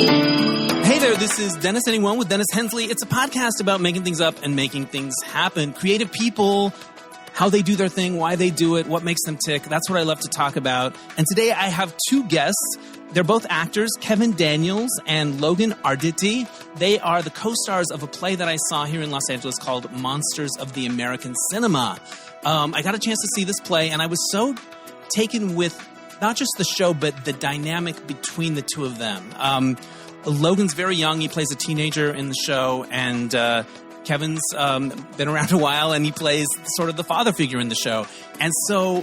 Hey there, this is Dennis Anyone with Dennis Hensley. It's a podcast about making things up and making things happen. Creative people, how they do their thing, why they do it, what makes them tick. That's what I love to talk about. And today I have two guests. They're both actors, Kevin Daniels and Logan Arditty. They are the co-stars of a play that I saw here in Los Angeles called Monsters of the American Cinema. I got a chance to see this play, and I was so taken with not just the show, but the dynamic between the two of them. Logan's very young. He plays a teenager in the show, and Kevin's been around a while, and he plays sort of the father figure in the show. And so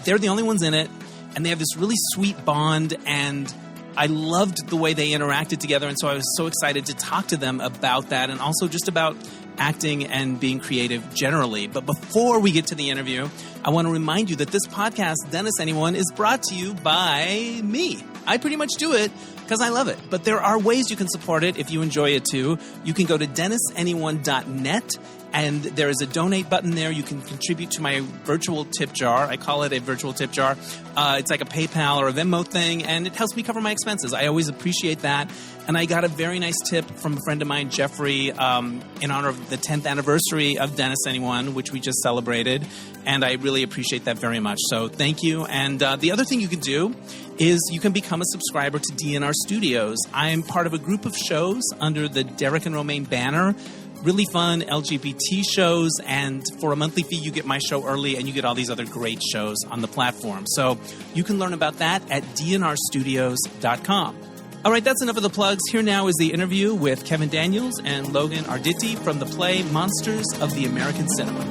they're the only ones in it, and they have this really sweet bond, and I loved the way they interacted together, and so I was so excited to talk to them about that, and also just about acting and being creative generally. But before we get to the interview, I want to remind you that this podcast, Dennis Anyone, is brought to you by me. I pretty much do it because I love it. But there are ways you can support it if you enjoy it too. You can go to DennisAnyone.net, and there is a donate button there. You can contribute to my virtual tip jar. I call it a virtual tip jar. It's like a PayPal or a Venmo thing, and it helps me cover my expenses. I always appreciate that. And I got a very nice tip from a friend of mine, Jeffrey, in honor of the 10th anniversary of Dennis Anyone, which we just celebrated. And I really appreciate that very much. So thank you. And the other thing you can do is you can become a subscriber to DNR Studios. I'm part of a group of shows under the Derek and Romaine banner. Really fun LGBT shows, and for a monthly fee, you get my show early, and you get all these other great shows on the platform. So you can learn about that at dnrstudios.com. All right, that's enough of the plugs. Here now is the interview with Kevin Daniels and Logan Arditty from the play Monsters of the American Cinema.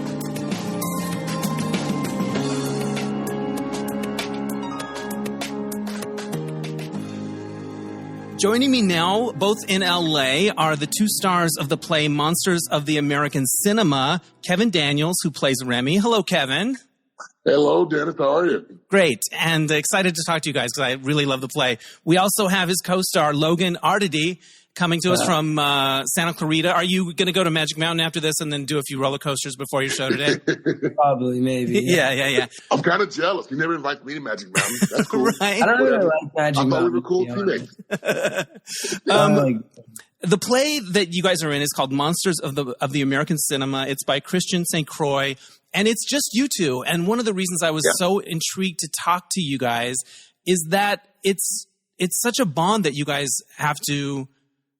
Joining me now, both in LA, are the two stars of the play Monsters of the American Cinema, Kevin Daniels, who plays Remy. Hello, Kevin. Hello, Dennis. How are you? Great, and excited to talk to you guys because I really love the play. We also have his co-star, Logan Arditty, coming to us from Santa Clarita. Are you going to go to Magic Mountain after this and then do a few roller coasters before your show today? Probably, maybe. Yeah. I'm kind of jealous. You never invited me to Magic Mountain. That's cool. Right? I don't really like Magic Mountain. I thought we were cool teammates. The play that you guys are in is called Monsters of the American Cinema. It's by Christian St. Croix, and it's just you two. And one of the reasons I was so intrigued to talk to you guys is that it's such a bond that you guys have to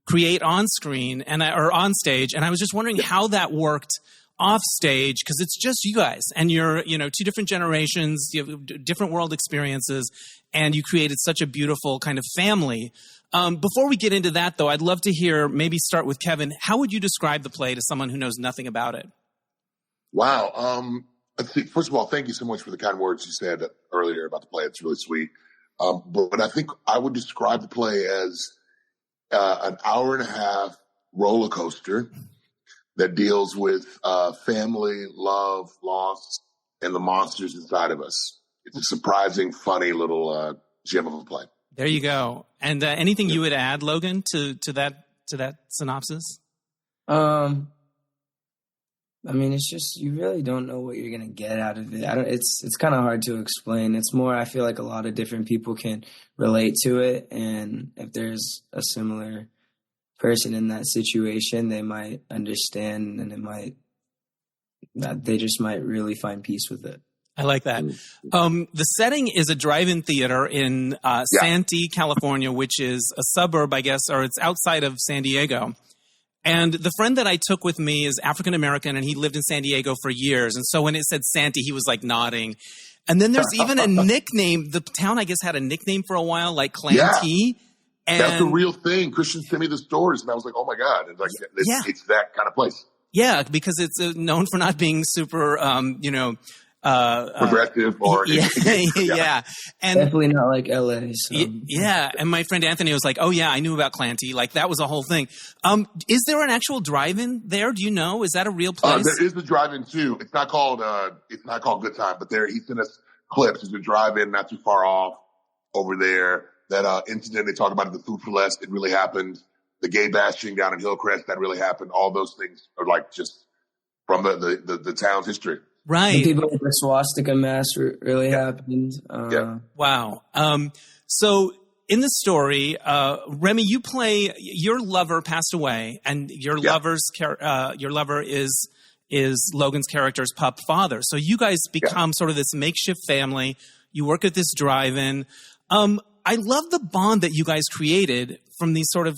create on screen or on stage. And I was just wondering how that worked off stage, because it's just you guys, and you're two different generations, you have different world experiences, and you created such a beautiful kind of family. Before we get into that, though, I'd love to hear, maybe start with Kevin. How would you describe the play to someone who knows nothing about it? Wow. First of all, thank you so much for the kind words you said earlier about the play. It's really sweet. But I think I would describe the play as an hour and a half roller coaster that deals with family, love, loss, and the monsters inside of us. It's a surprising, funny little gem of a play. There you go. And anything you would add, Logan, to that synopsis? I mean, it's just, you really don't know what you're going to get out of it. It's kind of hard to explain. It's more, I feel like a lot of different people can relate to it. And if there's a similar person in that situation, they might understand, and they just might really find peace with it. I like that. The setting is a drive-in theater in Santee, California, which is a suburb, I guess, or it's outside of San Diego. And the friend that I took with me is African-American, and he lived in San Diego for years. And so when it said Santee, he was like nodding. And then there's even a nickname. The town, I guess, had a nickname for a while, like Clantee. And that's the real thing. Christian sent me the stories, and I was like, oh, my God. It's that kind of place. Yeah, because it's known for not being super, progressive or yeah. And definitely not like LA. So. Yeah. And my friend Anthony was like, oh yeah, I knew about Clantee. Like that was a whole thing. Is there an actual drive-in there? Do you know? Is that a real place? There is a drive-in too. It's not called Good Time, but he sent us clips. There's a drive-in not too far off over there. That incident they talk about at the Food for Less, it really happened. The gay bashing down in Hillcrest, that really happened. All those things are like just from the town's history. Right. And people with the swastika mask really happened. Wow. So in the story, Remy, you play your lover passed away, and your lover is Logan's character's pup father. So you guys become sort of this makeshift family. You work at this drive-in. I love the bond that you guys created from these sort of,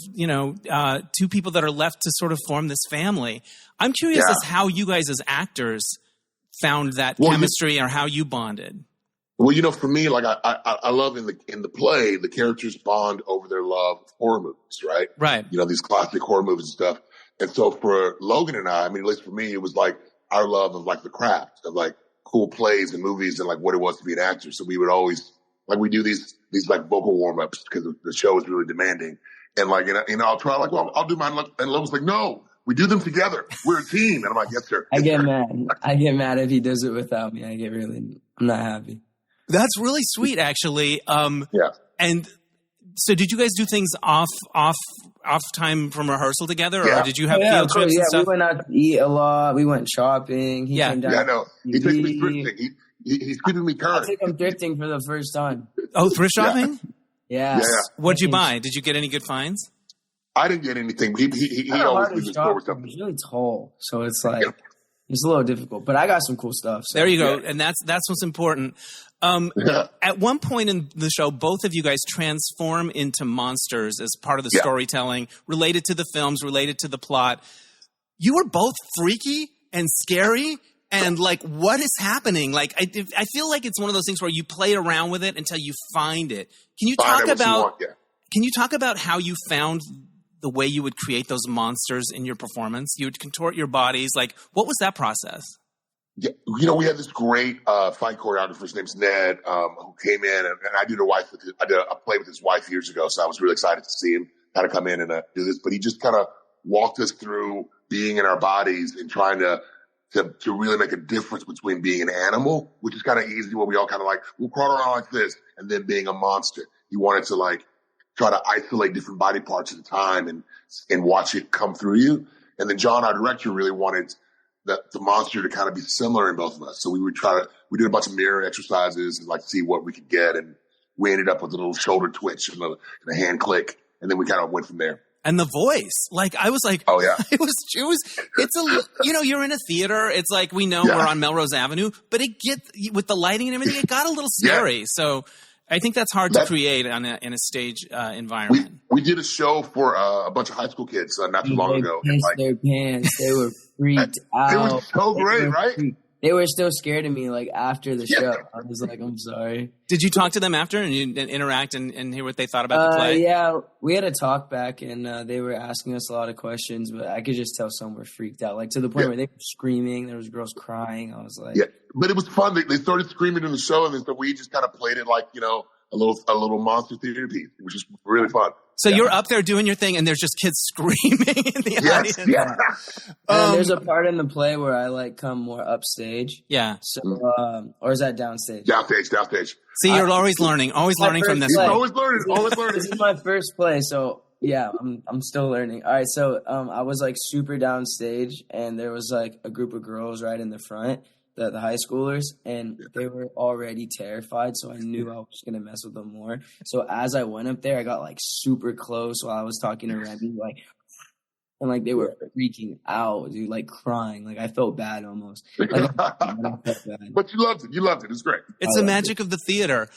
two people that are left to sort of form this family. I'm curious as how you guys as actors found that chemistry or how you bonded. Well, for me, like I love in the play, the characters bond over their love of horror movies, right? Right. These classic horror movies and stuff. And so for Logan and I mean, at least for me, it was like our love of like the craft of like cool plays and movies and like what it was to be an actor. So we would always we do these like vocal warm ups because the show is really demanding. And like, I'll try like, well, I'll do mine. And Logan's like, no, we do them together. We're a team. And I'm like, yes, sir. I get mad. I get mad if he does it without me. I'm not happy. That's really sweet, actually. And so did you guys do things off time from rehearsal together, or did you have field trips and stuff? We went out to eat a lot. We went shopping. He came down. Yeah, no. He takes me thrifting. He's keeping me current. I think I'm thrifting for the first time. Oh, thrift shopping? Yeah. What'd you buy? Did you get any good finds? I didn't get anything. He always leaves the store with something. He's really tall, so it's like it's a little difficult. But I got some cool stuff. So. There you go, and that's what's important. At one point in the show, both of you guys transform into monsters as part of the storytelling, related to the films, related to the plot. You were both freaky and scary. And like, what is happening? Like, I feel like it's one of those things where you play around with it until you find it. Can you talk about how you found the way you would create those monsters in your performance? You would contort your bodies. Like, what was that process? Yeah, we had this great fight choreographer. His name's Ned, who came in, and I did a play with his wife years ago. So I was really excited to see him kind of come in and do this. But he just kind of walked us through being in our bodies and trying to really make a difference between being an animal, which is kind of easy, where we all kind of like, we'll crawl around like this, and then being a monster. He wanted to like try to isolate different body parts at a time and watch it come through you. And then John, our director, really wanted the monster to kind of be similar in both of us. So we did a bunch of mirror exercises and like see what we could get. And we ended up with a little shoulder twitch and a hand click. And then we kind of went from there. And the voice, like, I was like, oh yeah, you're in a theater. It's like, we know we're on Melrose Avenue, but with the lighting and everything, it got a little scary. Yeah. So I think that's hard to create in a stage environment. We did a show for a bunch of high school kids not too long ago. They pissed their pants. They were freaked out. It was so great, right? They were still scared of me, like, after the show. I was like, I'm sorry. Did you talk to them after and you interact and hear what they thought about the play? Yeah, we had a talk back, and they were asking us a lot of questions, but I could just tell some were freaked out, like, to the point where they were screaming. There was girls crying. I was like... Yeah, but it was fun. They started screaming in the show, and then we just kind of played it like, a little monster theater piece. It was just really fun. So you're up there doing your thing, and there's just kids screaming in the audience. Yeah. There's a part in the play where I like come more upstage. Yeah. So, or is that downstage? Downstage. See, you're always learning from this. Always learning. This is my first play, so yeah, I'm still learning. All right, so I was like super downstage, and there was like a group of girls right in the front. The high schoolers, and they were already terrified, so I knew I was going to mess with them more. So as I went up there, I got, like, super close while I was talking to Remy, like, and, like, they were freaking out, dude, like, crying. Like, I felt bad almost. Like, I felt bad. But you loved it. It's great. It's the magic of the theater.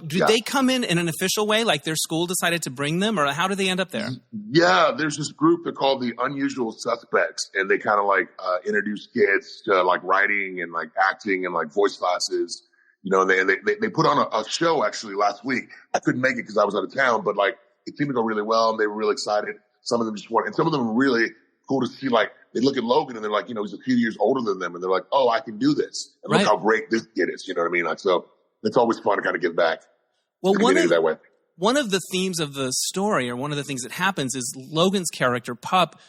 Did they come in an official way, like their school decided to bring them, or how did they end up there? Yeah, there's this group they're called the Unusual Suspects, and they kind of like introduce kids to like writing and like acting and like voice classes. And they put on a show actually last week. I couldn't make it because I was out of town, but like it seemed to go really well, and they were really excited. Some of them just wanted, and some of them were really cool to see. Like they look at Logan and they're like, he's a few years older than them, and they're like, oh, I can do this, and look how great this kid is. You know what I mean? Like, so it's always fun to kind of give back. Well, one of the themes of the story, or one of the things that happens, is Logan's character Pup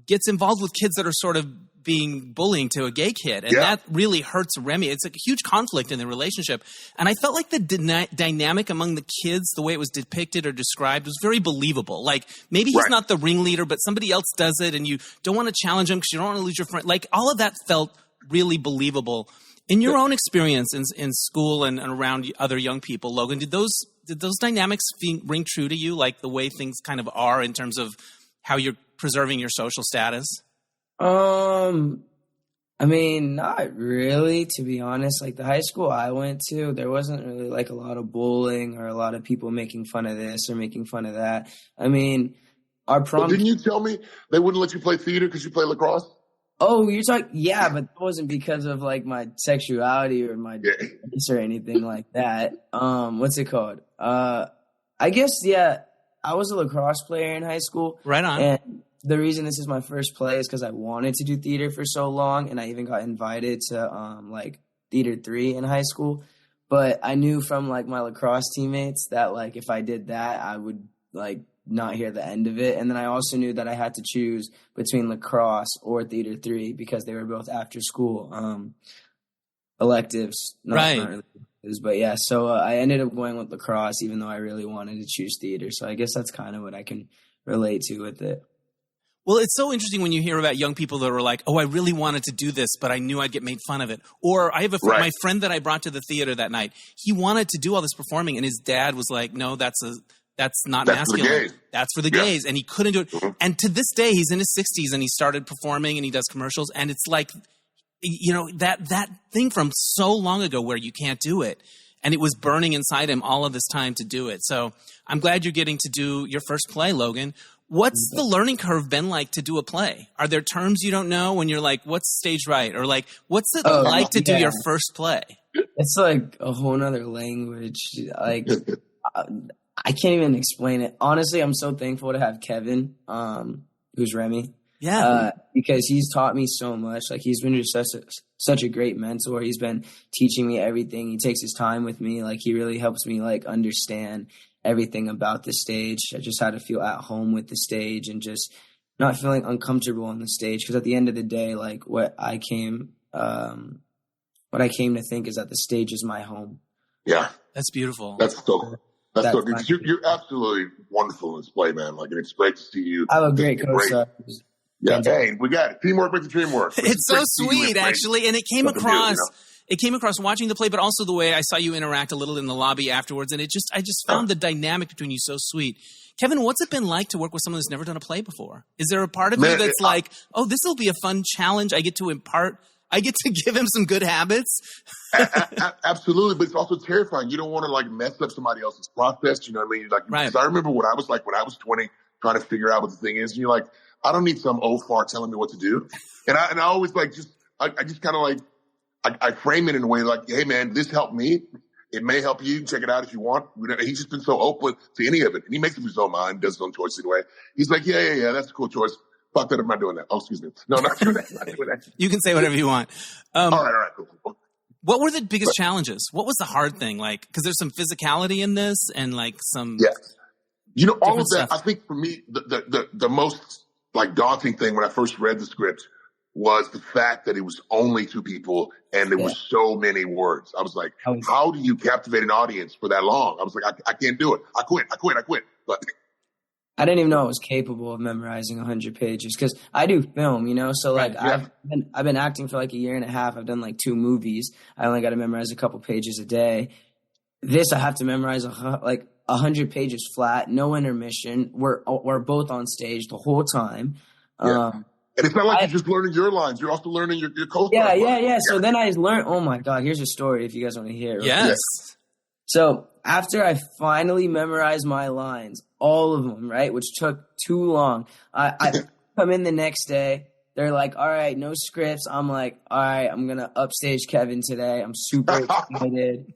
gets involved with kids that are sort of being bullying to a gay kid, and that really hurts Remy. It's like a huge conflict in the relationship, and I felt like the dynamic among the kids, the way it was depicted or described, was very believable. Like maybe he's not the ringleader, but somebody else does it, and you don't want to challenge him because you don't want to lose your friend. Like all of that felt really believable. In your own experience in school and around other young people, Logan, did those did those dynamics ring true to you, like the way things kind of are in terms of how you're preserving your social status? I mean, not really, to be honest. Like the high school I went to, there wasn't really like a lot of bullying or a lot of people making fun of this or making fun of that. I mean, our prom. Well, didn't you tell me they wouldn't let you play theater because you play lacrosse? Oh, you're talking, yeah, but that wasn't because of like my sexuality or my race or anything like that. What's it called? I guess, yeah, I was a lacrosse player in high school. Right on. And the reason this is my first play is because I wanted to do theater for so long, and I even got invited to like Theater 3 in high school. But I knew from like my lacrosse teammates that like if I did that, I would like not hear the end of it. And then I also knew that I had to choose between lacrosse or Theater 3 because they were both after school electives. Right. Not really electives, but yeah, so I ended up going with lacrosse even though I really wanted to choose theater. So I guess that's kind of what I can relate to with it. Well, it's so interesting when you hear about young people that are like, oh, I really wanted to do this, but I knew I'd get made fun of it. Or I have my friend that I brought to the theater that night, he wanted to do all this performing, and his dad was like, no, that's not masculine. That's for the gays. And he couldn't do it. Mm-hmm. And to this day, he's in his 60s, and he started performing, and he does commercials. And it's like, you know, that thing from so long ago where you can't do it. And it was burning inside him all of this time to do it. So I'm glad you're getting to do your first play, Logan. What's the learning curve been like to do a play? Are there terms you don't know when you're like, what's stage right? Or like, what's it like to do your first play? It's like a whole nother language. Like, I can't even explain it. Honestly, I'm so thankful to have Kevin, who's Remy. Yeah. Because he's taught me so much. Like, he's been just such a great mentor. He's been teaching me everything. He takes his time with me. Like, he really helps me, like, understand everything about the stage. I just had to feel at home with the stage and just not feeling uncomfortable on the stage. Because at the end of the day, like, what I came to think is that the stage is my home. Yeah. That's beautiful. That's so you're absolutely wonderful in this play, man. Like, and it's great to see you. I have a great co-star. Yeah, hey, we got it. Teamwork makes the dream work. It's so sweet, actually, and it came across. It came across watching the play, but also the way I saw you interact a little in the lobby afterwards, and I just found the dynamic between you so sweet. Kevin, what's it been like to work with someone who's never done a play before? Is there a part of you that's like, oh, this will be a fun challenge? I get to give him some good habits. Absolutely, but it's also terrifying. You don't want to like mess up somebody else's process. You know what I mean? Like, right. 'Cause I remember what I was like when I was 20, trying to figure out what the thing is. And you're like, I don't need some old fart telling me what to do. And I always like I just kind of like I frame it in a way like, hey man, this helped me. It may help you. Check it out if you want. He's just been so open to any of it, and he makes up his own mind, does his own choice anyway. He's like, yeah, that's a cool choice. Fuck that, I'm not doing that. Oh, excuse me. No, not doing that. You can say whatever you want. All right, cool. What were the biggest challenges? What was the hard thing? Like, because there's some physicality in this and like some. Yeah. You know, all of that, stuff. I think for me, the most like daunting thing when I first read the script was the fact that it was only two people and there was so many words. I was like, how do you captivate an audience for that long? I was like, I can't do it. I quit. But I didn't even know I was capable of memorizing 100 pages because I do film, you know? So like I've been acting for like a year and a half. I've done like 2 movies. I only got to memorize a couple pages a day. This I have to memorize like 100 pages flat, no intermission. We're both on stage the whole time. Yeah. And it's not like you're just learning your lines. You're also learning your co-star. Yeah. So then I learned, oh my God, here's a story if you guys want to hear it. Yes. So after I finally memorized my lines, all of them, right, which took too long, I come in the next day. They're like, all right, no scripts. I'm like, all right, I'm going to upstage Kevin today. I'm super excited.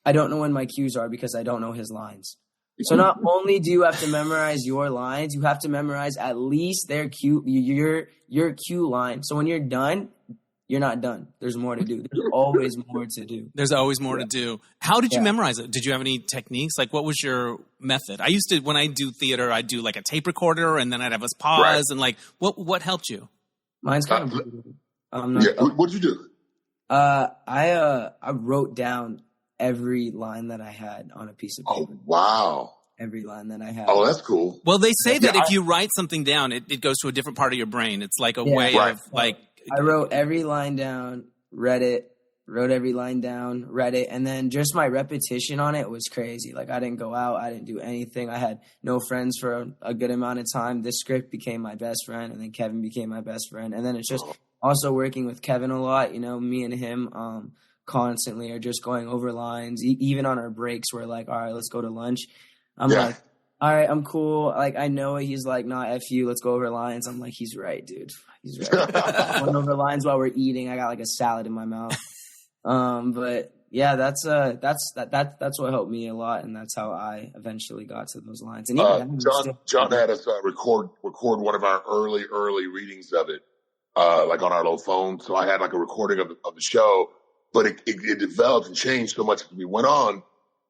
I don't know when my cues are because I don't know his lines. So not only do you have to memorize your lines, you have to memorize at least their cue, your cue line. So when you're done, you're not done. There's more to do. There's always more to do. There's always more to do. How did you memorize it? Did you have any techniques? Like, what was your method? I used to, when I do theater, I'd do like a tape recorder and then I'd have us pause and like, what helped you? Mine's kind of what'd you do? I wrote down every line that I had on a piece of paper. Oh, wow. Every line that I had. Oh, that's cool. Well, they say that if you write something down, it goes to a different part of your brain. It's like a way of like. I wrote every line down, read it, wrote every line down, read it, and then just my repetition on it was crazy. Like, I didn't go out, I didn't do anything. I had no friends for a good amount of time. This script became my best friend, and then Kevin became my best friend. And then it's just also working with Kevin a lot. You know, me and him constantly are just going over lines. Even on our breaks, we're like, all right, let's go to lunch. I'm like, all right, I'm cool. Like, I know it. He's like, nah, F you, let's go over lines. I'm like, he's right, dude. He's right. Going over lines while we're eating. I got like a salad in my mouth. But yeah, that's what helped me a lot, and that's how I eventually got to those lines. And John had us record one of our early readings of it, like on our little phone. So I had like a recording of the show, but it developed and changed so much as we went on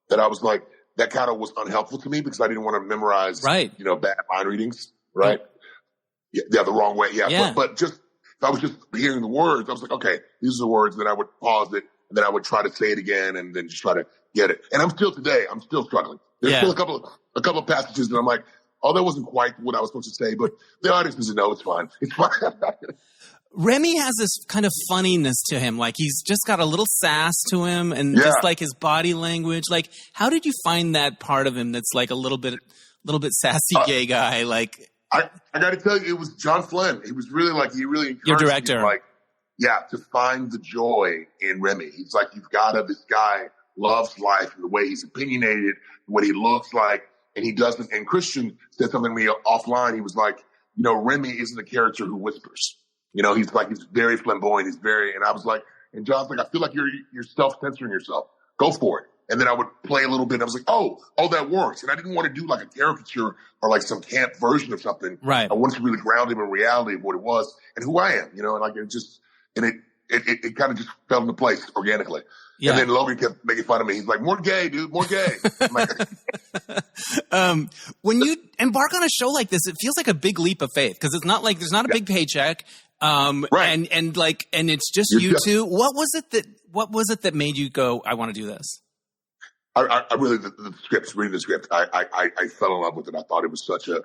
that I was like, that kind of was unhelpful to me because I didn't want to memorize, bad line readings, right? Yeah, the wrong way. Yeah. But just, if I was just hearing the words, I was like, okay, these are the words. Then I would pause it, and then I would try to say it again, and then just try to get it. And I'm still struggling. There's still a couple of passages that I'm like, oh, that wasn't quite what I was supposed to say, but the audience doesn't know. It's fine. It's fine. Remy has this kind of funniness to him. Like, he's just got a little sass to him, and just like his body language. Like, how did you find that part of him that's like a little bit sassy gay guy? Like, I got to tell you, it was John Flynn. He was really like, he really encouraged your director, me, like, to find the joy in Remy. He's like, this guy loves life and the way he's opinionated, what he looks like, and he doesn't. And Christian said something to me offline. He was like, Remy isn't a character who whispers. He's very flamboyant. And I was like, and John's like, I feel like you're self-censoring yourself. Go for it. And then I would play a little bit. And I was like, oh, that works. And I didn't want to do like a caricature or like some camp version of something. Right. I wanted to really ground him in reality of what it was and who I am, and like it kind of just fell into place organically. Yeah. And then Logan kept making fun of me. He's like, more gay, dude, more gay. I'm like, when you embark on a show like this, it feels like a big leap of faith because it's not like there's not a big paycheck. Right. And it's just you two. What was it that made you go, I want to do this? I really, reading the script, I fell in love with it. I thought it was such an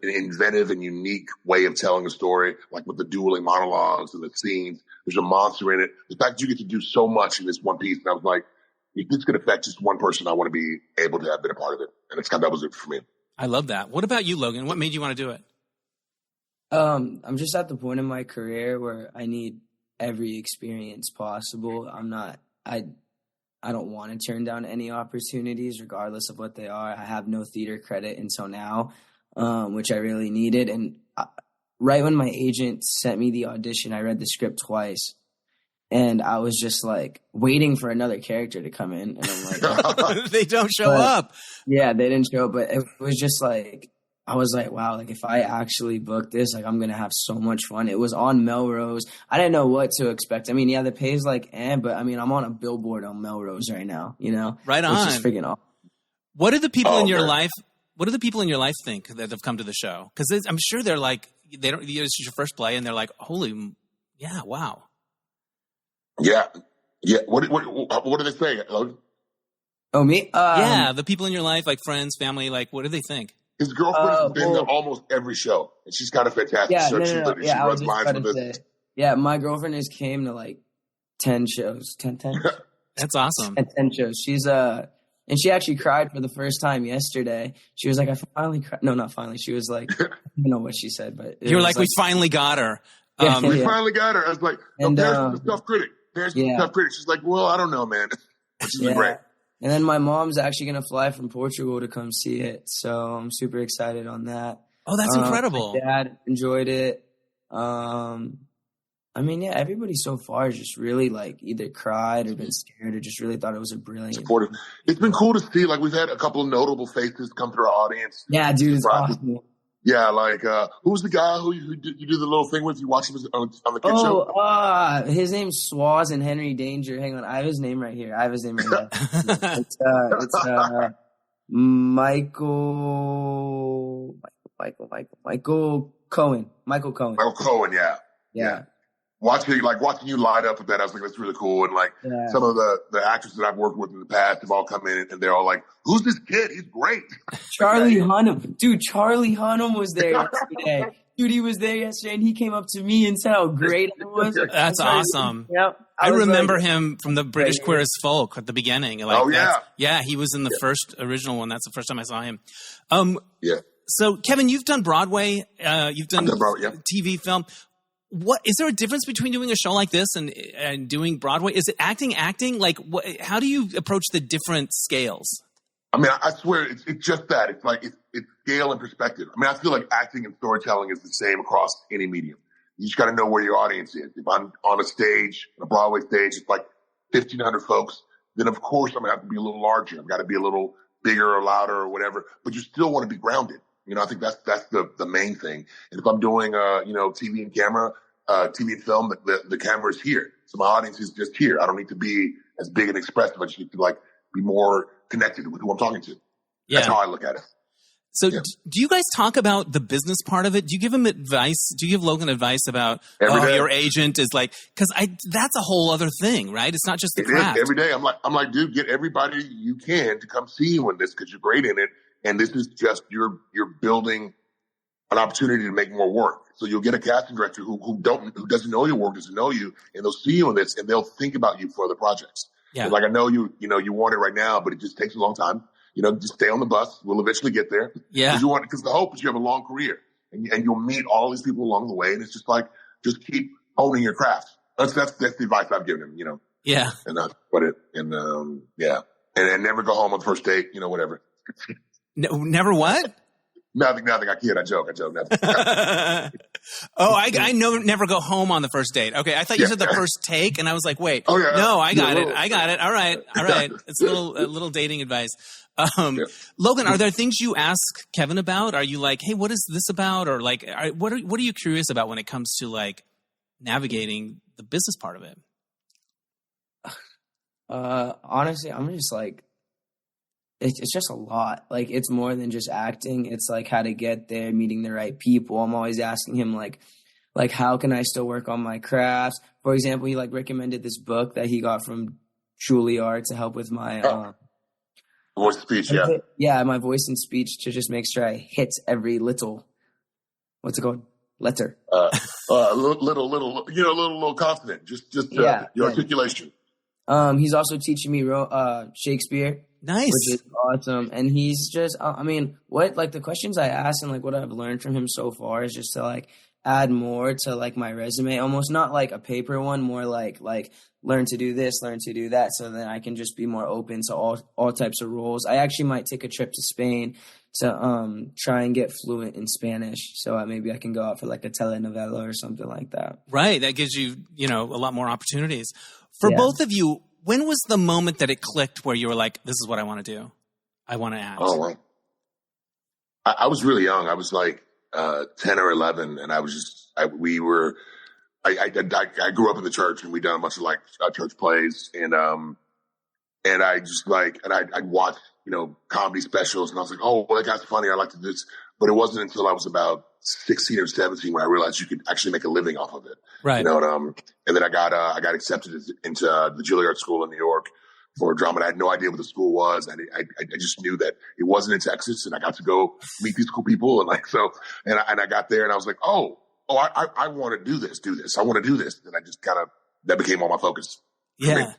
inventive and unique way of telling a story, like with the dueling monologues and the scenes. There's a monster in it. The fact that you get to do so much in this one piece, and I was like, if this could affect just one person, I want to be able to have been a part of it. And that was it for me. I love that. What about you, Logan? What made you want to do it? I'm just at the point in my career where I need every experience possible. I don't want to turn down any opportunities, regardless of what they are. I have no theater credit until now, which I really needed. And right when my agent sent me the audition, I read the script twice. And I was just like waiting for another character to come in. And I'm like, oh. They don't show up. Yeah, they didn't show up. But it was just like, I was like, wow, like if I actually book this, like I'm going to have so much fun. It was on Melrose. I didn't know what to expect. I mean, yeah, the pay's like, but I mean, I'm on a billboard on Melrose right now, Right on. It's just freaking awesome. What do the people in your life think that have come to the show? Because I'm sure they're like, this is your first play and they're like, holy, yeah, wow. Yeah. Yeah. What do they say? Oh, me? Yeah. The people in your life, like friends, family, like, what do they think? His girlfriend has been to almost every show, and she's kind of fantastic. Yeah, She runs lines with us. Yeah, my girlfriend has came to like 10 shows. 10? That's awesome. 10 shows. She's and she actually cried for the first time yesterday. She was like, I finally cried. No, not finally. She was like, I don't know what she said, but you were like, we finally got her. We finally got her. I was like, Paris is a tough critic. Paris is a tough critic. She's like, well, I don't know, man. She's been great. And then my mom's actually going to fly from Portugal to come see it. So I'm super excited on that. Oh, that's incredible. My dad enjoyed it. I mean, yeah, everybody so far has just really like either cried or been scared or just really thought it was a brilliant. Supportive. It's been cool to see. Like we've had a couple of notable faces come through our audience. Yeah, dude, it's awesome. Yeah, like who's the guy who you do the little thing with? You watch him on the kid show? His name's Swaz and Henry Danger. Hang on, I have his name right here. It's Michael Cohen. Michael Cohen, yeah. Watching you light up with that, I was like, that's really cool. And like some of the actors that I've worked with in the past have all come in and they're all like, who's this kid? He's great. Charlie Hunnam. Dude, Charlie Hunnam was there yesterday. dude, he was there yesterday, and he came up to me and said how great I was. That's awesome. Yep. I remember him from the British Queer as Folk at the beginning. He was in the first original one. That's the first time I saw him. So, Kevin, you've done Broadway. You've done TV, film. What is there a difference between doing a show like this and doing Broadway? Is it acting? Like, how do you approach the different scales? I mean, I swear it's just that. It's like it's scale and perspective. I mean, I feel like acting and storytelling is the same across any medium. You just got to know where your audience is. If I'm on a stage, a Broadway stage, it's like 1,500 folks, then of course I'm gonna have to be a little larger. I've got to be a little bigger or louder or whatever. But you still want to be grounded. You know, I think that's the main thing. And if I'm doing TV and camera, TV and film, the camera is here. So my audience is just here. I don't need to be as big and expressive. I just need to like be more connected with who I'm talking to. Yeah. That's how I look at it. So do you guys talk about the business part of it? Do you give him advice? Do you give Logan advice about your agent is like, cause that's a whole other thing, right? It's not just the craft. Every day. I'm like, dude, get everybody you can to come see you in this cause you're great in it. And this is just, you're building an opportunity to make more work. So you'll get a casting director who doesn't know your work, doesn't know you, and they'll see you in this and they'll think about you for other projects. Yeah. Like I know you want it right now, but it just takes a long time. Just stay on the bus. We'll eventually get there. Yeah. Because the hope is you have a long career and you'll meet all these people along the way. And it's just like, just keep honing your craft. That's the advice I've given him, Yeah. And that's what and never go home on the first date, whatever. No, never what? Nothing. I kid. I joke. Nothing. I know. Never go home on the first date. Okay, I thought you said the first take, and I was like, wait, no, I got it. All right. It's a little dating advice. Logan, are there things you ask Kevin about? Are you like, hey, what is this about? Or like, what are you curious about when it comes to like navigating the business part of it? Honestly, I'm just like, it's just a lot. Like, it's more than just acting. It's like how to get there, meeting the right people. I'm always asking him like how can I still work on my crafts? For example, he like recommended this book that he got from Juilliard to help with my voice and speech. My voice and speech, to just make sure I hit every little, what's it called? Letter. Little consonant. Just your articulation. He's also teaching me Shakespeare. Nice. Which is awesome. And he's just, the questions I ask and like what I've learned from him so far is just to like add more to like my resume, almost not like a paper one, more like learn to do this, learn to do that. So then I can just be more open to all types of roles. I actually might take a trip to Spain to try and get fluent in Spanish. So maybe I can go out for like a telenovela or something like that. Right. That gives you, a lot more opportunities. For both of you, when was the moment that it clicked where you were like, this is what I want to do? I want to act. Oh, well, I was really young. I was like 10 or 11, and I was just, I grew up in the church, and we done a bunch of like church plays, and I just like, and I'd watch, comedy specials, and I was like, oh, well, that guy's funny. I like to do this. But it wasn't until I was about 16 or 17 when I realized you could actually make a living off of it. Right. And then I got accepted into the Juilliard School in New York for drama. And I had no idea what the school was. I just knew that it wasn't in Texas, and I got to go meet these cool people. And like, so, and I got there and I was like, I want to do this. I want to do this. And I just that became all my focus. Yeah.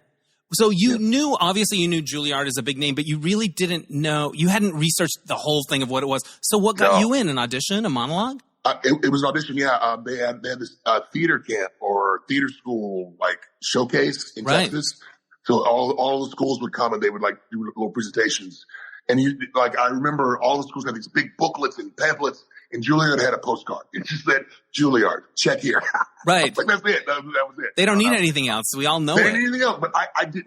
So you knew Juilliard is a big name, but you really didn't know, you hadn't researched the whole thing of what it was. So what got you in? An audition, a monologue? It was an audition, yeah. They had this theater camp or theater school like showcase in Texas. So all the schools would come and they would like do little presentations. And I remember all the schools had these big booklets and pamphlets, and Juilliard had a postcard. It just said, Juilliard, check here. Right. Like, that's it. That was it. They don't need anything else. We all know they didn't need anything else, but I did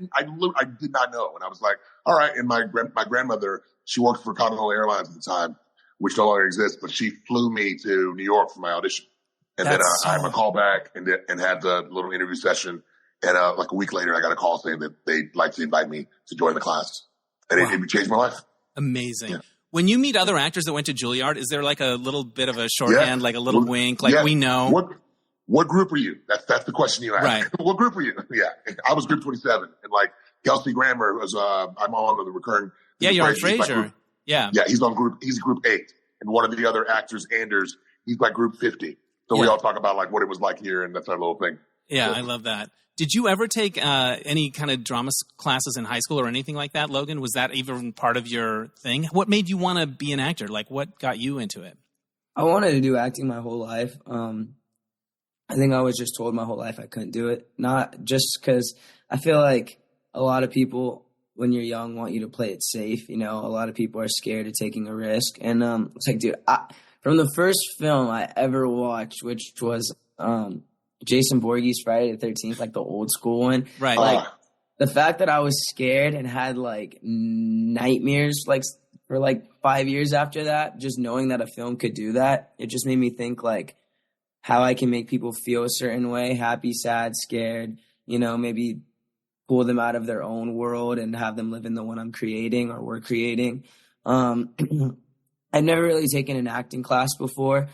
not know. And I was like, all right. And my grandmother, she worked for Continental Airlines at the time, which no longer exists, but she flew me to New York for my audition. And then I had my call back and had the little interview session. And like a week later, I got a call saying that they'd like to invite me to join the class. And it changed my life. Amazing. Yeah. When you meet other actors that went to Juilliard, is there like a little bit of a shorthand, like a little wink, like we know? What group are you? That's the question you ask. Right. What group are you? Yeah. I was group 27. And like Kelsey Grammer was, I'm on the recurring. Yeah, you're on Frasier. Yeah. Yeah, he's group 8. and one of the other actors, Anders, he's like group 50. So we all talk about like what it was like here, and that's our little thing. Yeah, I love that. Did you ever take any kind of drama classes in high school or anything like that, Logan? Was that even part of your thing? What made you want to be an actor? Like, what got you into it? I wanted to do acting my whole life. I think I was just told my whole life I couldn't do it. Not just because I feel like a lot of people, when you're young, want you to play it safe. You know, a lot of people are scared of taking a risk. And it's like, dude, from the first film I ever watched, which was Jason Voorhees' Friday the 13th, like the old school one. Right. Like the fact that I was scared and had like nightmares like for like 5 years after that, just knowing that a film could do that, it just made me think like how I can make people feel a certain way, happy, sad, scared, you know, maybe pull them out of their own world and have them live in the one I'm creating or we're creating. I'd never really taken an acting class before.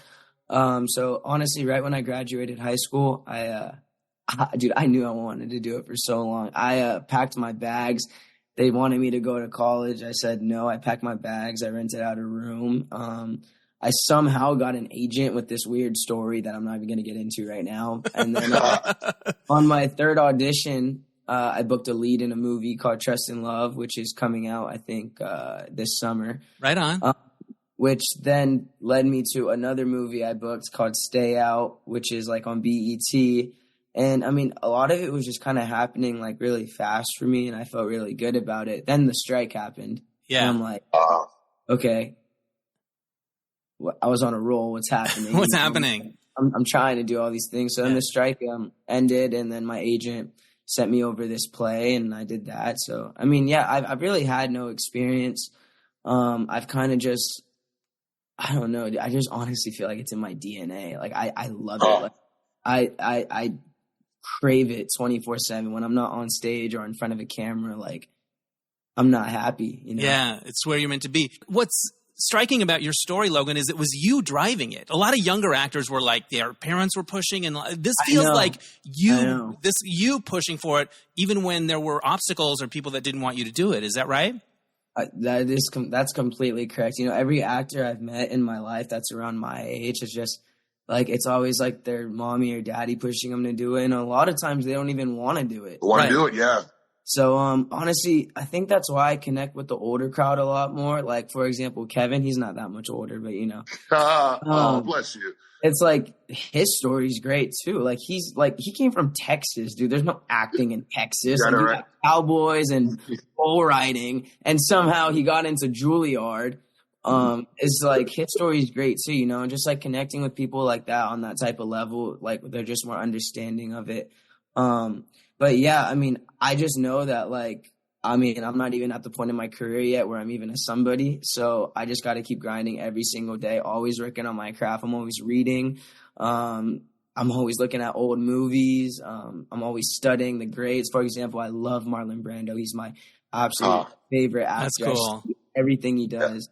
So honestly, right when I graduated high school, I knew I wanted to do it for so long. I packed my bags. They wanted me to go to college. I said no. I packed my bags. I rented out a room. I somehow got an agent with this weird story that I'm not even going to get into right now. And then on my third audition, I booked a lead in a movie called Trust and Love, which is coming out, I think, this summer. Right on. Which then led me to another movie I booked called Stay Out, which is like on BET. And I mean, a lot of it was just kind of happening like really fast for me, and I felt really good about it. Then the strike happened. Yeah. And I'm like, okay, I was on a roll. What's happening? What's happening? I'm trying to do all these things. So then the strike ended, and then my agent sent me over this play, and I did that. So, I mean, yeah, I've really had no experience. I've kind of just, I don't know. I just honestly feel like it's in my DNA. Like I love it. Like, I crave it 24/7 when I'm not on stage or in front of a camera. Like I'm not happy, you know? Yeah. It's where you're meant to be. What's striking about your story, Logan, is it was you driving it. A lot of younger actors were like their parents were pushing, and this feels like you pushing for it, even when there were obstacles or people that didn't want you to do it. Is that right? That's completely correct. You know, every actor I've met in my life that's around my age is just like, it's always like their mommy or daddy pushing them to do it. And a lot of times they don't even want to do it. Want to do it, yeah. So, honestly, I think that's why I connect with the older crowd a lot more. Like, for example, Kevin, he's not that much older, but you know. Oh, bless you. It's like his story's great too. Like he came from Texas, dude. There's no acting in Texas. Like, you got cowboys and bull riding, and somehow he got into Juilliard. It's like his story's great too, you know, and just like connecting with people like that on that type of level, like they're just more understanding of it. But yeah, I mean, I just know that like, I mean, I'm not even at the point in my career yet where I'm even a somebody. So I just got to keep grinding every single day, always working on my craft. I'm always reading. I'm always looking at old movies. I'm always studying the greats. For example, I love Marlon Brando. He's my absolute favorite actor. That's cool. Everything he does.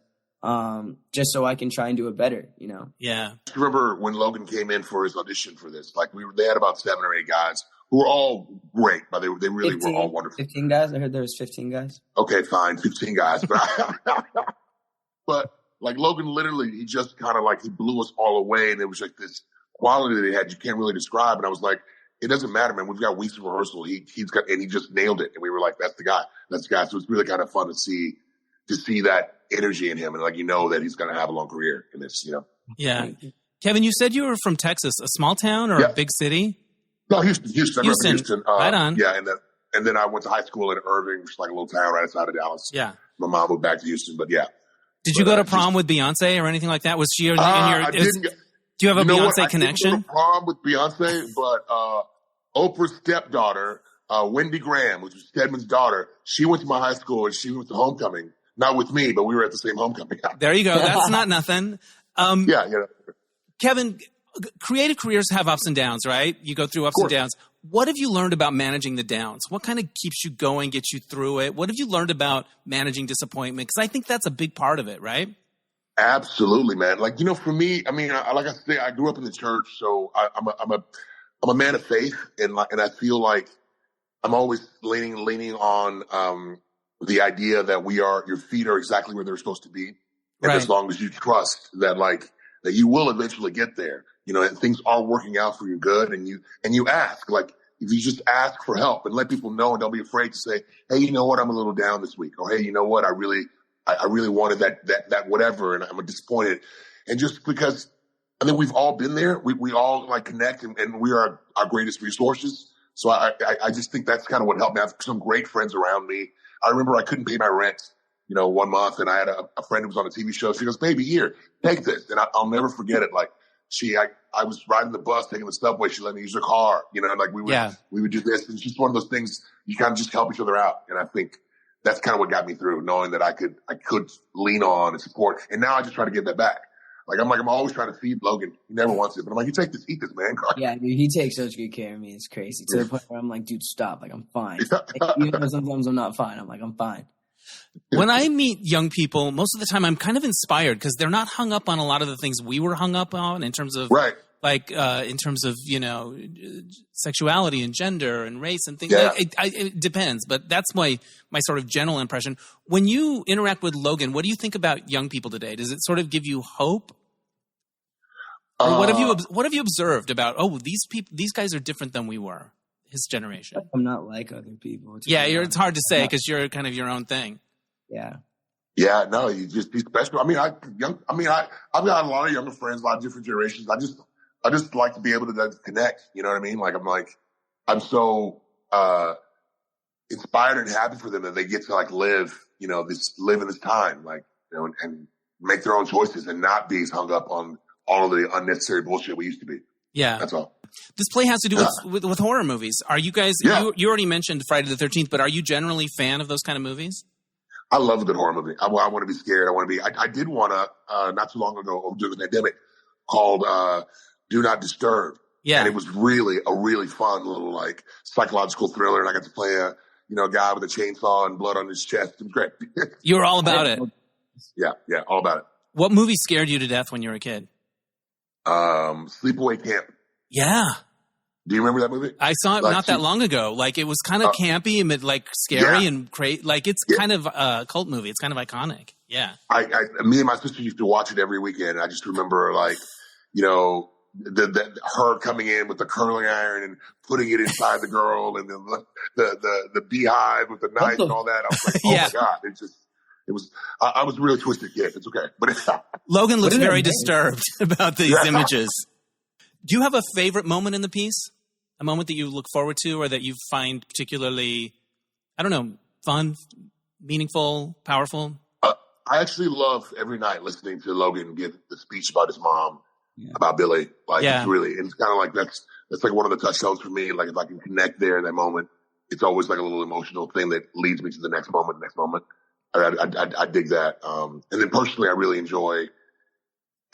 Just so I can try and do it better, you know? Yeah. I remember when Logan came in for his audition for this, like they had about 7 or 8 guys who were all great, but they really 15, were all wonderful. 15 guys? I heard there was 15 guys. Okay, fine, 15 guys. But like Logan literally, he just kind of like, he blew us all away. And it was like this quality that he had you can't really describe. And I was like, it doesn't matter, man. We've got weeks of rehearsal. He just nailed it. And we were like, that's the guy. That's the guy. So it's really kind of fun to see that energy in him. And like, you know that he's going to have a long career in this, you know? Yeah. Kevin, you said you were from Texas, a small town or a big city? No, Houston. I grew up in Houston. Right on. Yeah. And then I went to high school in Irving, which is like a little town right outside of Dallas. Yeah. My mom moved back to Houston, but yeah. Did you go to prom with Beyonce or anything like that? Was she in your? I didn't. Do you have a Beyonce connection? I didn't go to prom with Beyonce, but Oprah's stepdaughter, Wendy Graham, which was Stedman's daughter, she went to my high school and she went to homecoming. Not with me, but we were at the same homecoming. There you go. That's not nothing. Yeah. Kevin, creative careers have ups and downs, right? You go through ups and downs. What have you learned about managing the downs? What kind of keeps you going, gets you through it? What have you learned about managing disappointment? Because I think that's a big part of it, right? Absolutely, man. Like, you know, for me, I mean, like I say, I grew up in the church, so I'm a man of faith, and I feel like I'm always leaning on the idea that your feet are exactly where they're supposed to be. And Right. as long as you trust that that you will eventually get there, and things are working out for your good, and you ask, if you just ask for help and let people know, and don't be afraid to say, hey, you know what, I'm a little down this week, or hey, you know what, I really wanted that whatever, and I'm disappointed. And just because I think we've all been there, we all connect, and we are our greatest resources. So I just think that's kind of what helped me. I have some great friends around me. I remember I couldn't pay my rent, 1 month, and I had a friend who was on a TV show. She goes, baby, here, take this. And I'll never forget it. I was riding the bus, taking the subway. She let me use her car, we would do this. And it's just one of those things you kind of just help each other out. And I think that's kind of what got me through, knowing that I could lean on and support. And now I just try to give that back. I'm always trying to feed Logan. He never wants it, but I'm like, you take this, eat this, man. Yeah, dude, he takes such good care of me. It's crazy. To the point where I'm like, dude, stop. I'm fine. Even though sometimes I'm not fine. I'm like, I'm fine. When I meet young people, most of the time I'm kind of inspired because they're not hung up on a lot of the things we were hung up on in terms of right. In terms of, sexuality and gender and race and things. Yeah. It depends, but that's my sort of general impression. When you interact with Logan, what do you think about young people today? Does it sort of give you hope? Or what have you observed about, these guys are different than we were, his generation? I'm not like other people. Yeah, it's hard to say because you're kind of your own thing. Yeah. Yeah, no, you just be special. I've got a lot of younger friends, a lot of different generations. I just like to be able to connect. You know what I mean? I'm so inspired and happy for them that they get to live in this time, and make their own choices and not be hung up on all of the unnecessary bullshit we used to be. Yeah, that's all. This play has to do with horror movies. Are you guys? Yeah. You already mentioned Friday the 13th, but are you generally a fan of those kind of movies? I love a good horror movie. I want to be scared. I did want to, not too long ago during the pandemic, called Do Not Disturb. Yeah. And it was really a really fun little psychological thriller. And I got to play a guy with a chainsaw and blood on his chest. It was great. You were all about it. Yeah, all about it. What movie scared you to death when you were a kid? Sleepaway Camp. Yeah. Do you remember that movie? I saw it not that long ago. It was kind of campy and scary and crazy. It's kind of a cult movie. It's kind of iconic. Yeah. Me and my sister used to watch it every weekend. I just remember her coming in with the curling iron and putting it inside the girl, and then the beehive with the knife and all that. I was like, oh my God. I was a really twisted kid. It's okay. But Logan looks very disturbed about these images. Do you have a favorite moment in the piece? A moment that you look forward to or that you find particularly, fun, meaningful, powerful? I actually love every night listening to Logan give the speech about his mom, about Billy. It's kind of that's one of the touchstones for me. If I can connect there in that moment, it's always a little emotional thing that leads me to the next moment. I dig that. And then personally, I really enjoy,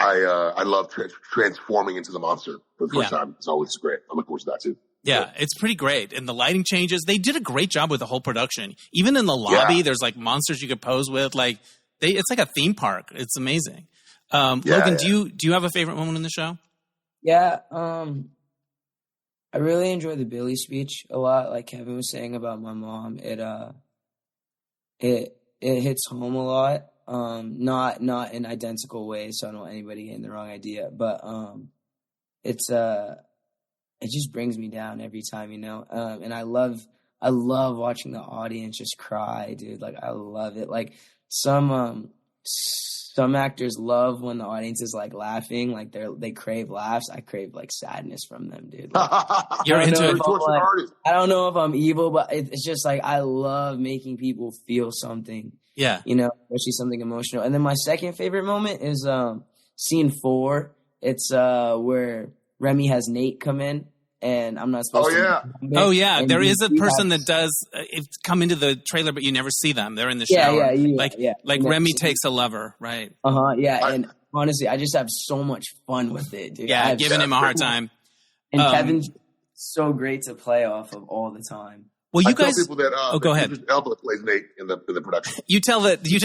I love transforming into the monster for the first time. It's always great. I look forward to that too. Yeah, it's pretty great. And the lighting changes. They did a great job with the whole production. Even in the lobby, there's monsters you could pose with. It's like a theme park. It's amazing. Logan, do you have a favorite moment in the show? Yeah, I really enjoy the Billy speech a lot. Like Kevin was saying about my mom, it hits home a lot. Not in identical ways, so I don't want anybody getting the wrong idea. But it just brings me down every time, and I love watching the audience just cry, dude. I love it. Some actors love when the audience is laughing, they crave laughs. I crave sadness from them, dude. You're into it. I don't know if I'm evil, but it's just I love making people feel something. Yeah, especially something emotional. And then my second favorite moment is scene 4. It's where Remy has Nate come in, and I'm not supposed to. Oh yeah, there is a person that does come into the trailer, but you never see them. They're in the shower. Like Remy takes a lover, right? And honestly, I just have so much fun with it, dude. Yeah, giving him a hard time. And Kevin's so great to play off of all the time. Well, you guys. Tell people that, go ahead. Idris Elba plays Nate in the production. You tell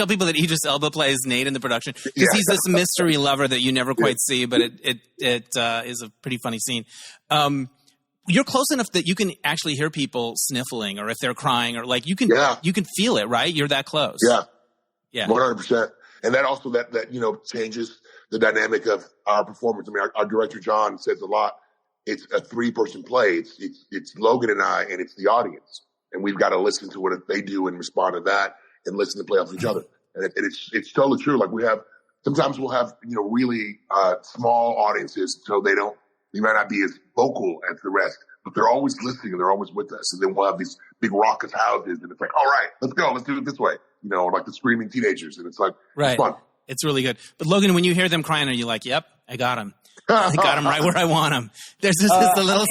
people that Idris Elba plays Nate in the production because he's this mystery lover that you never quite see, but it is a pretty funny scene. You're close enough that you can actually hear people sniffling, or if they're crying, or you can feel it, right? You're that close. Yeah, 100%. And that also, that changes the dynamic of our performance. I mean, our director, John, says a lot. It's a 3-person play. It's Logan and I, and it's the audience. And we've got to listen to what they do and respond to that and listen to play off each other. And it's totally true. Like sometimes we'll have, really, small audiences. So they might not be as vocal as the rest, but they're always listening and they're always with us. And then we'll have these big raucous houses and it's like, all right, let's go. Let's do it this way. Like the screaming teenagers. And it's like, It's fun. It's really good. But Logan, when you hear them crying, are you like, yep, I got him. I got him right where I want him. There's just a little...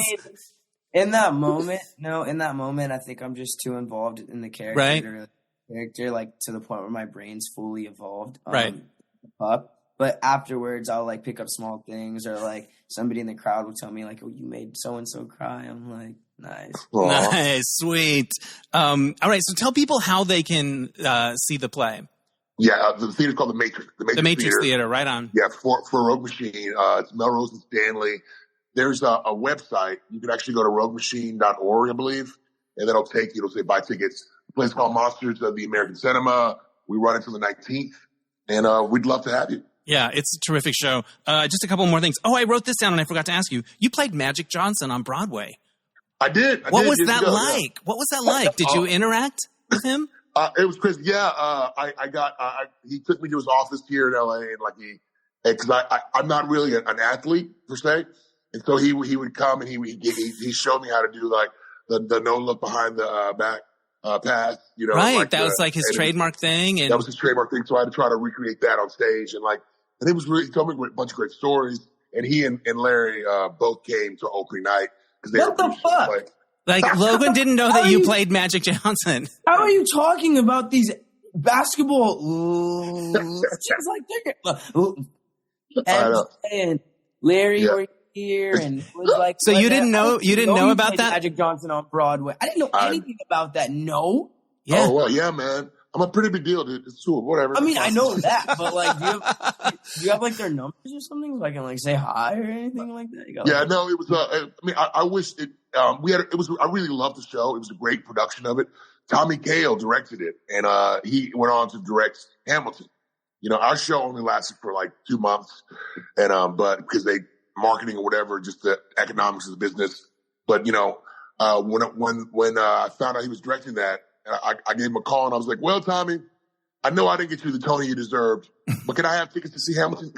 in that moment, I think I'm just too involved in the character. Right. Like to the point where my brain's fully evolved. Right. But afterwards, I'll like pick up small things, or like somebody in the crowd will tell me like, "Oh, you made so and so cry." I'm like, nice, nice, sweet. All right, so tell people how they can see the play. Yeah, the theater's called the Matrix. The Matrix Theater, right on. Yeah, for Rogue Machine. It's Melrose and Stanley. There's a website. You can actually go to roguemachine.org, I believe, and that'll take you. It'll say buy tickets. The place called Monsters of the American Cinema. We run until the 19th, and we'd love to have you. Yeah, it's a terrific show. Just a couple more things. Oh, I wrote this down and I forgot to ask you. You played Magic Johnson on Broadway. I did. What was that like? Yeah. What was that like? Did you interact with him? It was crazy. Yeah, he took me to his office here in LA, and because I'm not really an athlete per se, and so he would come and he showed me how to do like the no look behind the back pass. Right. Like that was like his trademark thing, and that was his trademark thing. So I had to try to recreate that on stage, and it was really, he told me a bunch of great stories. And he and Larry both came to opening night because they what the fuck. Like, Logan didn't know that you played Magic Johnson. How are you talking about these basketball? Just like and Larry were here, and it was like. So you didn't know about that? Magic Johnson on Broadway. I didn't know anything about that. No. Yeah. Oh well, yeah, man. I'm a pretty big deal, dude. It's cool. Whatever. I mean, I know that, but like, do you have like their numbers or something so I can like say hi or anything like that? No, it was. I wish it. I really loved the show. It was a great production of it. Tommy Kail directed it, and he went on to direct Hamilton. Our show only lasted for like 2 months, and but because they marketing or whatever, just the economics of the business. But when I found out he was directing that. I gave him a call and I was like, well, Tommy, I know I didn't get you the Tony you deserved, but can I have tickets to see Hamilton?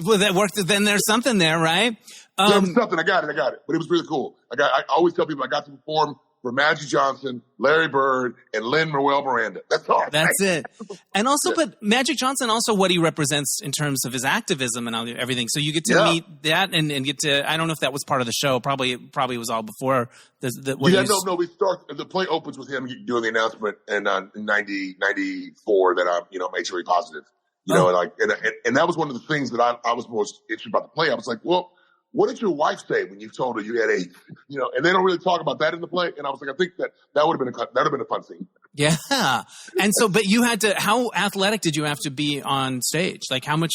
Well, that worked. Then there's something there, right? There's something. I got it. But it was really cool. I always tell people I got to perform for Magic Johnson, Larry Bird, and Lin-Manuel Miranda. That's all. That's it. And also, but Magic Johnson, also what he represents in terms of his activism and everything. So you get to meet that and get to, I don't know if that was part of the show. Probably it was all before. No. We start, the play opens with him doing the announcement in 94 that I'm HIV positive. And that was one of the things that I was most interested about the play. I was like, well, what did your wife say when you told her you had AIDS? And they don't really talk about that in the play. And I was like, I think that would have been a fun scene. Yeah. And so, but you had to, how athletic did you have to be on stage? Like how much?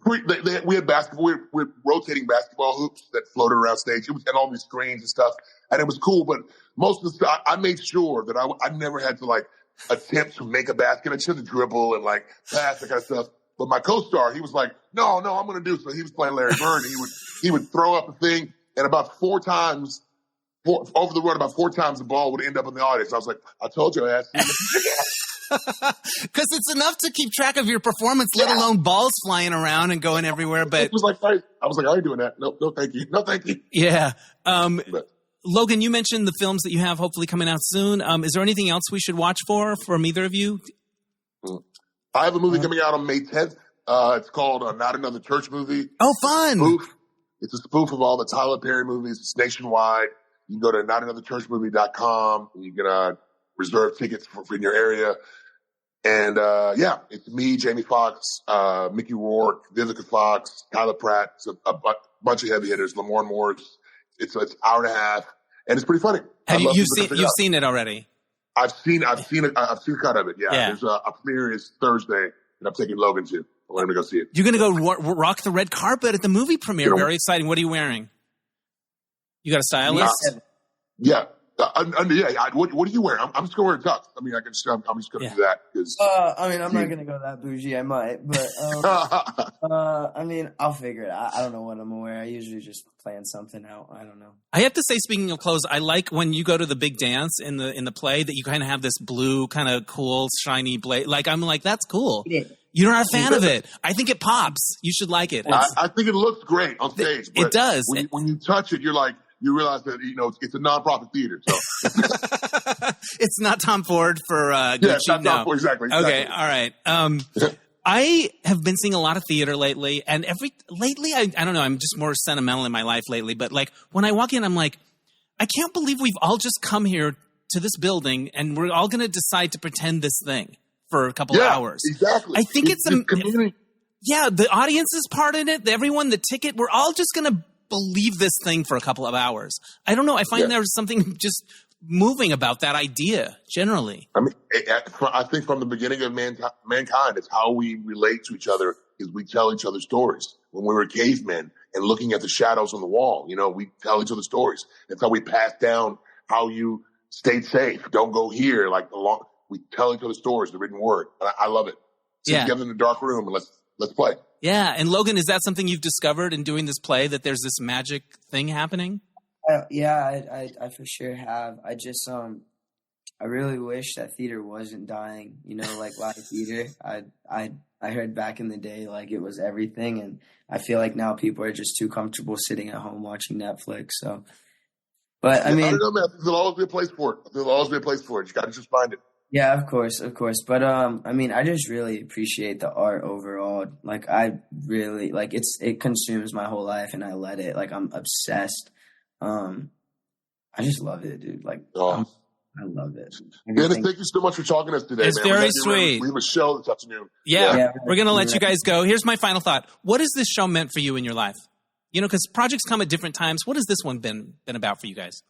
We had basketball, we had rotating basketball hoops that floated around stage. It was, and all these screens and stuff. And it was cool, but most of the stuff, I made sure that I never had to like attempt to make a basket. I just had to dribble and like pass, that kind of stuff. But my co-star, he was like, no, I'm going to do so. He was playing Larry Bird. And he would throw up a thing, and about 4 times, over the run, about 4 times the ball would end up in the audience. I was like, I told you, ass. Because it's enough to keep track of your performance, let alone balls flying around and going everywhere. But it was like, I was like, I ain't doing that. No, thank you. No, thank you. Yeah. Logan, you mentioned the films that you have hopefully coming out soon. Is there anything else we should watch for from either of you? I have a movie coming out on May 10th. It's called Not Another Church Movie. Oh, fun. It's a spoof of all the Tyler Perry movies. It's nationwide. You can go to notanotherchurchmovie.com and you can reserve tickets for in your area. And it's me, Jamie Foxx, Mickey Rourke, Vivica Fox, Tyler Pratt. It's a bunch of heavy hitters. Lamorne Morris. It's an hour and a half, and it's pretty funny. You've seen it already? I've seen a cut of it. Yeah. There's a premiere is Thursday, and I'm taking Logan to. I want him to go see it. You're going to go rock the red carpet at the movie premiere. Very exciting. What are you wearing? You got a stylist? Yeah. What are you wearing? I'm just gonna wear a tux. I mean, I'm just gonna do that because. I mean, I'm not gonna go that bougie. I might, but I mean, I'll figure it out. I don't know what I'm gonna wear. I usually just plan something out. I don't know. I have to say, speaking of clothes, I like when you go to the big dance in the play that you kind of have this blue, kind of cool, shiny blade. Like I'm like, that's cool. You're not a fan of it. I think it pops. You should like it. I think it looks great on stage. But it does. When you touch it, you realize that it's a nonprofit theater. So it's not Tom Ford for Gucci. Yeah, it's not Tom Ford, exactly. Okay, all right. I have been seeing a lot of theater lately, and I don't know. I'm just more sentimental in my life lately. But like when I walk in, I'm like, I can't believe we've all just come here to this building, and we're all going to decide to pretend this thing for a couple of hours. Exactly. I think it's a community. Yeah, the audience is part in it. Everyone, the ticket. We're all just going to believe this thing for a couple of hours. I don't know. I find there's something just moving about that idea generally. I mean, I think from the beginning of mankind, it's how we relate to each other is we tell each other stories. When we were cavemen and looking at the shadows on the wall, we tell each other stories. That's how we pass down how you stayed safe. Don't go here. We tell each other stories, the written word. I love it. Sit together in the dark room and let's play. Yeah. And Logan, is that something you've discovered in doing this play, that there's this magic thing happening? I for sure have. I just, I really wish that theater wasn't dying, like live theater. I heard back in the day, like it was everything. And I feel like now people are just too comfortable sitting at home watching Netflix. So, but I mean, I don't know, man. There's always be a place for it. There'll always be a place for it. You got to just find it. Yeah, of course. But, I mean, I just really appreciate the art overall. Like, I really, like, it consumes my whole life and I let it. Like, I'm obsessed. I just love it, dude. Like, I love it. Dennis, thank you so much for talking to us today, it's man. Very sweet. We have a show this afternoon. Yeah. We're going to let you guys go. Here's my final thought. What has this show meant for you in your life? Because projects come at different times. What has this one been about for you guys?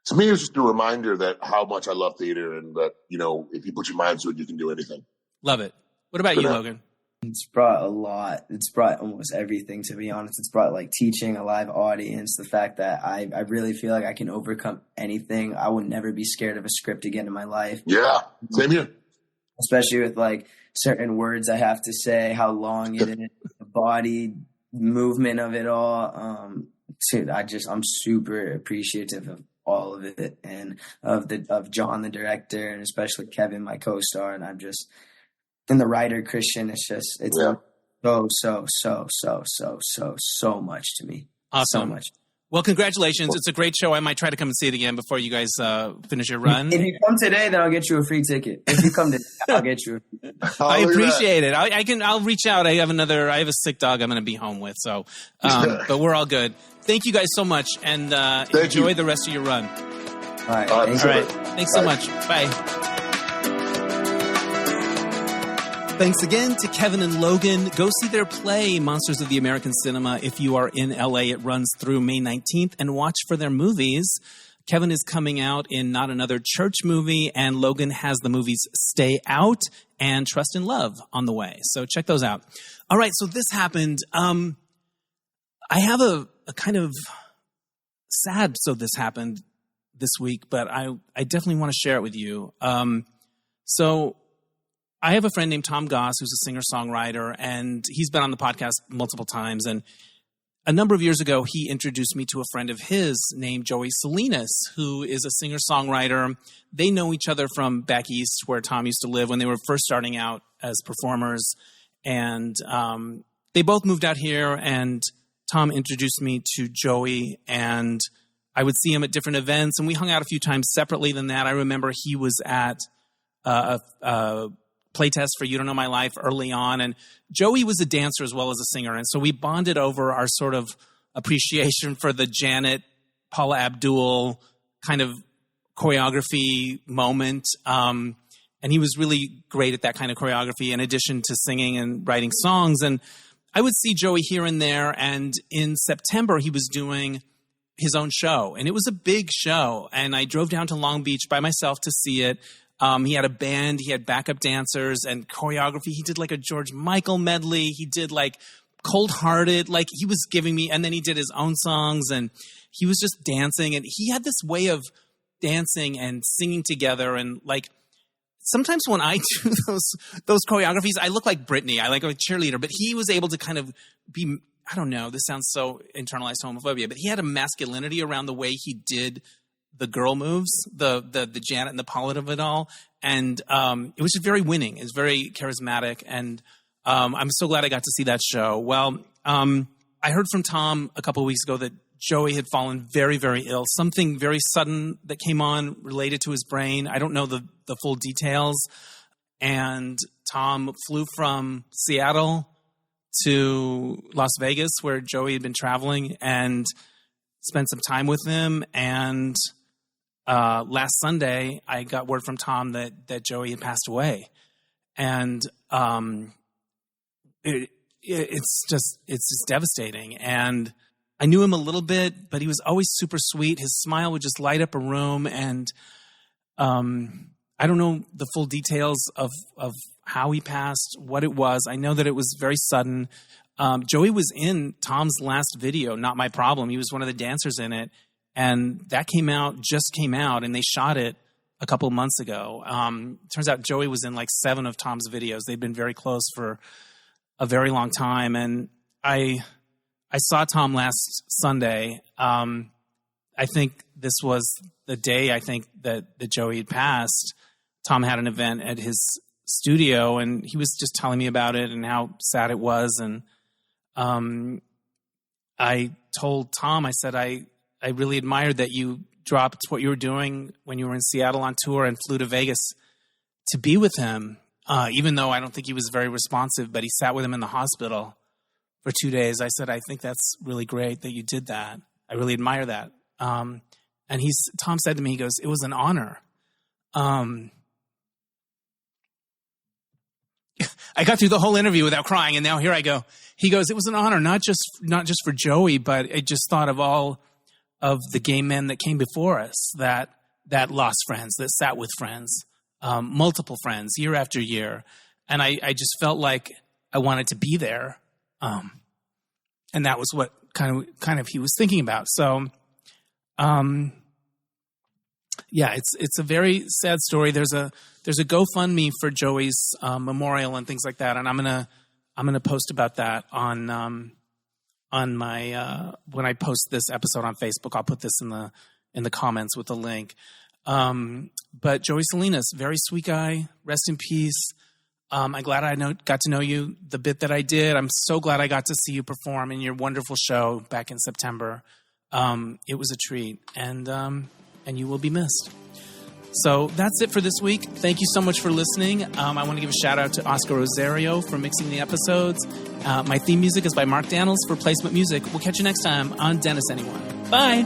To me, it's just a reminder that how much I love theater and that, if you put your mind to it, you can do anything. Love it. What about you, Logan? It's brought a lot. It's brought almost everything, to be honest. It's brought like teaching a live audience, the fact that I really feel like I can overcome anything. I would never be scared of a script again in my life. Yeah, same here. Especially with like certain words I have to say, how long it is, the body movement of it all. Dude, I'm super appreciative of all of it and of John, the director, and especially Kevin, my co-star. And and the writer, Christian, it's so much to me. Awesome. So much. Well, congratulations. It's a great show. I might try to come and see it again before you guys finish your run. If you come today, then I'll get you a free ticket. If you come today, I'll get you a free ticket. I appreciate it. I'll reach out. I have a sick dog I'm going to be home with. So, but we're all good. Thank you guys so much. And enjoy the rest of your run. All right. All right. Thanks so much. Bye. Thanks again to Kevin and Logan. Go see their play, Monsters of the American Cinema, if you are in LA. It runs through May 19th. And watch for their movies. Kevin is coming out in Not Another Church Movie, and Logan has the movies Stay Out and Trust in Love on the way. So check those out. All right, so this happened. I have a kind of sad this happened this week, but I definitely want to share it with you. So I have a friend named Tom Goss who's a singer-songwriter, and he's been on the podcast multiple times. And a number of years ago, he introduced me to a friend of his named Joey Salinas, who is a singer-songwriter. They know each other from back east where Tom used to live when they were first starting out as performers. And they both moved out here, and Tom introduced me to Joey, and I would see him at different events, and we hung out a few times separately than that. I remember he was at a playtest for You Don't Know My Life early on, and Joey was a dancer as well as a singer, and so we bonded over our sort of appreciation for the Janet, Paula Abdul kind of choreography moment, and he was really great at that kind of choreography in addition to singing and writing songs. And I would see Joey here and there, and in September he was doing his own show, and it was a big show, and I drove down to Long Beach by myself to see it. He had a band, he had backup dancers and choreography. He did like a George Michael medley. He did like Cold Hearted, like he was giving me, and then he did his own songs. And he was just dancing, and he had this way of dancing and singing together. And like, sometimes when I do those choreographies, I look like Britney. I like a cheerleader, but he was able to kind of be, I don't know, this sounds so internalized homophobia, but he had a masculinity around the way he did the girl moves, the Janet and the Paulette of it all. And it was just very winning. It was very charismatic. And I'm so glad I got to see that show. Well, I heard from Tom a couple of weeks ago that Joey had fallen very, very ill. Something very sudden that came on related to his brain. I don't know the full details. And Tom flew from Seattle to Las Vegas, where Joey had been traveling, and spent some time with him. And last Sunday, I got word from Tom that Joey had passed away. And it's just devastating. And I knew him a little bit, but he was always super sweet. His smile would just light up a room. And I don't know the full details of how he passed, what it was. I know that it was very sudden. Joey was in Tom's last video, Not My Problem. He was one of the dancers in it. And that just came out, and they shot it a couple of months ago. Turns out Joey was in like 7 of Tom's videos. They'd been very close for a very long time. And I saw Tom last Sunday. I think this was the day that Joey had passed. Tom had an event at his studio, and he was just telling me about it and how sad it was. And I told Tom, I said, I really admired that you dropped what you were doing when you were in Seattle on tour and flew to Vegas to be with him, even though I don't think he was very responsive, but he sat with him in the hospital for 2 days. I said, I think that's really great that you did that. I really admire that. And Tom said to me, he goes, it was an honor. I got through the whole interview without crying, and now here I go. He goes, it was an honor, not just for Joey, but I just thought of all of the gay men that came before us, that lost friends, that sat with friends, multiple friends, year after year. And I just felt like I wanted to be there. And that was what kind of he was thinking about. So, yeah, it's a very sad story. There's a GoFundMe for Joey's memorial and things like that, and I'm gonna post about that on my when I post this episode on Facebook. I'll put this in the comments with the link. But Joey Salinas, very sweet guy. Rest in peace. I'm glad I got to know you the bit that I did. I'm so glad I got to see you perform in your wonderful show back in September. It was a treat, and you will be missed. So that's it for this week. Thank you so much for listening. I want to give a shout out to Oscar Rosario for mixing the episodes. My theme music is by Mark Daniels for Placement Music. We'll catch you next time on Dennis Anyone. Bye.